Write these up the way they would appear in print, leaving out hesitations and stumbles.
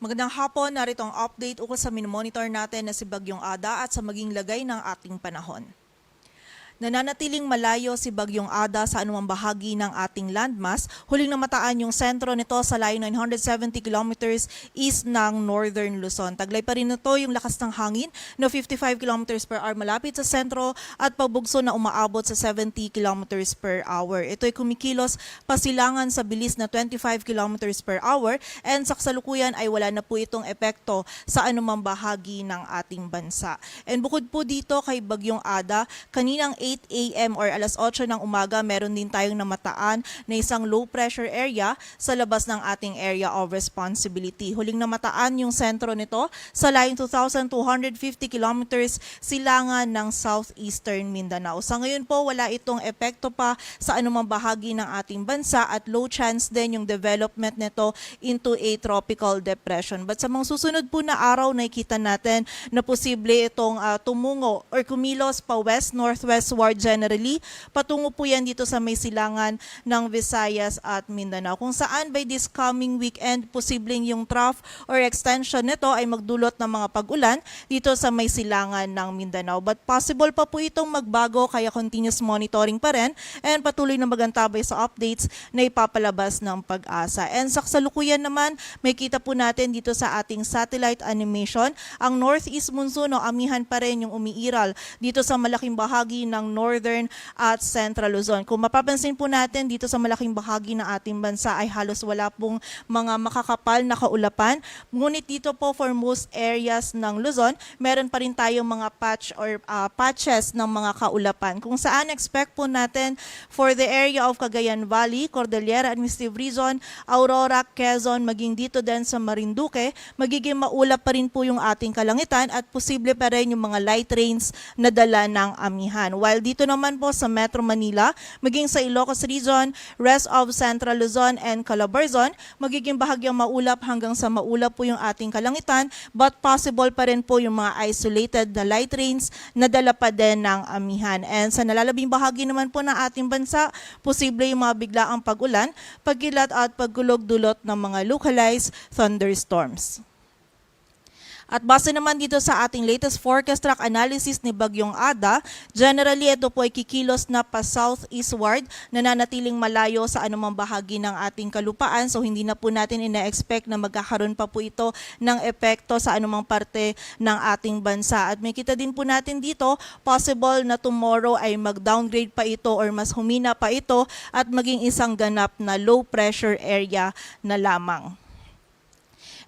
Magandang hapon, narito ang update ukol sa minomonitor natin na si Bagyong Ada at sa maging lagay ng ating panahon. Nananatiling malayo si Bagyong Ada sa anumang bahagi ng ating landmass. Huling namataan yung sentro nito sa layo 970 kilometers east ng Northern Luzon. Taglay pa rin ito yung lakas ng hangin na 55 kilometers per hour malapit sa sentro at pabugso na umaabot sa 70 kilometers per hour. Ito ay kumikilos pasilangan sa bilis na 25 kilometers per hour and sa kasalukuyan ay wala na po itong epekto sa anumang bahagi ng ating bansa. And bukod po dito kay Bagyong Ada, kaninang 8 a.m. or alas 8 ng umaga, meron din tayong namataan na isang low pressure area sa labas ng ating area of responsibility. Huling namataan yung sentro nito sa layong 2,250 kilometers silangan ng southeastern Mindanao. Sa ngayon po, wala itong epekto pa sa anumang bahagi ng ating bansa at low chance din yung development nito into a tropical depression. But sa mga susunod po na araw, nakikita natin na posible itong tumungo or kumilos pa west, northwest generally. Patungo po yan dito sa may silangan ng Visayas at Mindanao. Kung saan by this coming weekend, posibleng yung trough or extension nito ay magdulot ng mga pag-ulan dito sa may silangan ng Mindanao. But possible pa po itong magbago kaya continuous monitoring pa rin and patuloy na magantabay sa updates na ipapalabas ng Pag-asa. And sa kasalukuyan naman, may kita po natin dito sa ating satellite animation, ang northeast monsoon o amihan pa rin yung umiiral dito sa malaking bahagi ng Northern at Central Luzon. Kung mapapansin po natin dito sa malaking bahagi ng ating bansa ay halos wala pong mga makakapal na kaulapan. Ngunit dito po for most areas ng Luzon, meron pa rin tayong mga patch or patches ng mga kaulapan. Kung saan expect po natin for the area of Cagayan Valley, Cordillera Administrative Region, Aurora, Quezon, maging dito din sa Marinduque, magiging maulap pa rin po yung ating kalangitan at posible pa rin yung mga light rains na dala ng amihan. While dito naman po sa Metro Manila, maging sa Ilocos Region, rest of Central Luzon and Calabarzon, magiging bahagyang maulap hanggang sa maulap po yung ating kalangitan but possible pa rin po yung mga isolated na light rains na dala pa din ng amihan. And sa nalalabing bahagi naman po ng ating bansa, posible yung mga biglaang pag-ulan, pagkilat at pagkulog-dulot ng mga localized thunderstorms. At base naman dito sa ating latest forecast track analysis ni Bagyong Ada, generally ito po ay kikilos na pa southeastward, nananatiling malayo sa anumang bahagi ng ating kalupaan. So hindi na po natin ina-expect na magkakaroon pa po ito ng epekto sa anumang parte ng ating bansa. At may kita din po natin dito, possible na tomorrow ay mag-downgrade pa ito or mas humina pa ito at maging isang ganap na low pressure area na lamang.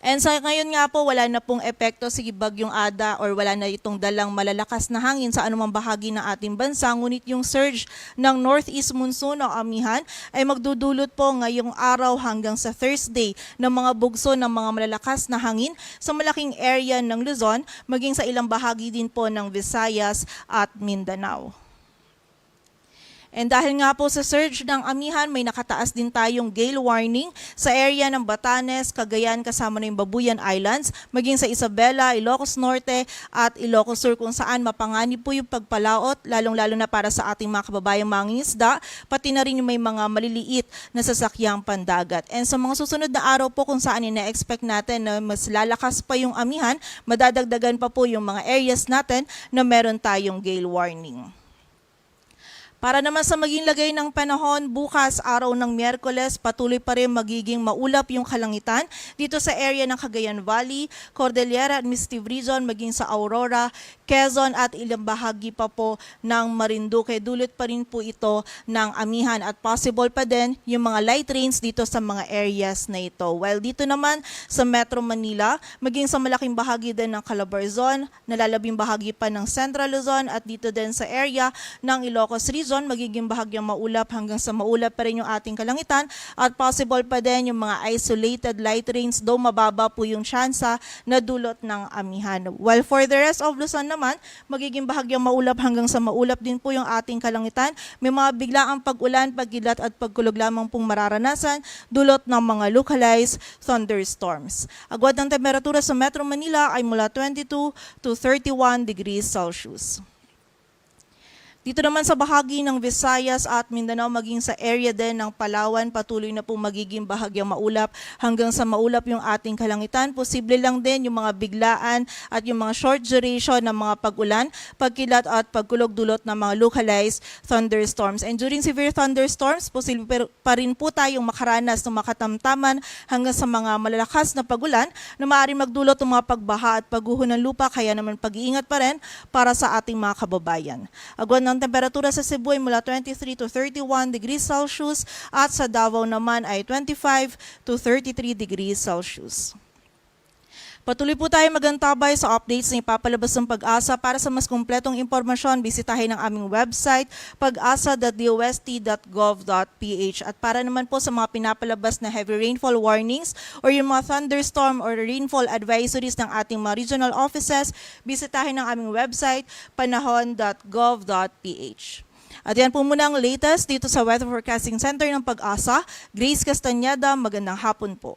And sa ngayon nga po, wala na pong epekto si Bagyong Ada or wala na itong dalang malalakas na hangin sa anumang bahagi ng ating bansa. Ngunit yung surge ng northeast monsoon o amihan ay magdudulot po ngayong araw hanggang sa Thursday ng mga bugso ng mga malalakas na hangin sa malaking area ng Luzon, maging sa ilang bahagi din po ng Visayas at Mindanao. And dahil nga po sa surge ng amihan, may nakataas din tayong gale warning sa area ng Batanes, Cagayan kasama na yung Babuyan Islands, maging sa Isabela, Ilocos Norte at Ilocos Sur kung saan mapanganib po yung pagpalaot, lalong-lalo na para sa ating mga kababayang mangingisda, pati na rin yung may mga maliliit na sasakyang pandagat. And sa mga susunod na araw po kung saan ina-expect natin na mas lalakas pa yung amihan, madadagdagan pa po yung mga areas natin na meron tayong gale warning. Para naman sa maging lagay ng panahon, bukas araw ng Miyerkules, patuloy pa rin magiging maulap yung kalangitan dito sa area ng Cagayan Valley, Cordillera Administrative Region, maging sa Aurora, Quezon at ilang bahagi pa po ng Marinduque. Dulot pa rin po ito ng amihan at possible pa din yung mga light rains dito sa mga areas na ito. While dito naman sa Metro Manila, maging sa malaking bahagi din ng Calabarzon, nalalabing bahagi pa ng Central Luzon at dito din sa area ng Ilocos Region, magiging bahagyang maulap hanggang sa maulap pa rin yung ating kalangitan at possible pa din yung mga isolated light rains, though mababa po yung tsansa na dulot ng amihan. While for the rest of Luzon naman, magiging bahagyang maulap hanggang sa maulap din po yung ating kalangitan. May mga biglaang pag-ulan, pagkilat at pagkulog lamang pong mararanasan dulot ng mga localized thunderstorms. Agwat ng temperatura sa Metro Manila ay mula 22 to 31 degrees Celsius. Dito naman sa bahagi ng Visayas at Mindanao maging sa area din ng Palawan, patuloy na po magiging bahagyang maulap hanggang sa maulap yung ating kalangitan. Posible lang din yung mga biglaan at yung mga short duration ng mga pag-ulan, pagkilat at pagkulog dulot ng mga localized thunderstorms. And during severe thunderstorms, posible pa rin po tayong makaranas ng makatamtaman hanggang sa mga malalakas na pag-ulan na maaaring magdulot ng mga pagbaha at pagguho ng lupa, kaya naman pag-iingat pa rin para sa ating mga kababayan. Agwan ng temperatura sa Cebu ay mula 23 to 31 degrees Celsius at sa Davao naman ay 25 to 33 degrees Celsius. Patuloy po tayo magantabay sa updates na ipapalabas ng Pag-asa. Para sa mas kumpletong impormasyon, bisitahin ang aming website pag-asa.dost.gov.ph. At para naman po sa mga pinapalabas na heavy rainfall warnings or yung mga thunderstorm or rainfall advisories ng ating mga regional offices, bisitahin ang aming website panahon.gov.ph. At yan po muna ang latest dito sa Weather Forecasting Center ng Pag-asa. Grace Castanyada, magandang hapon po.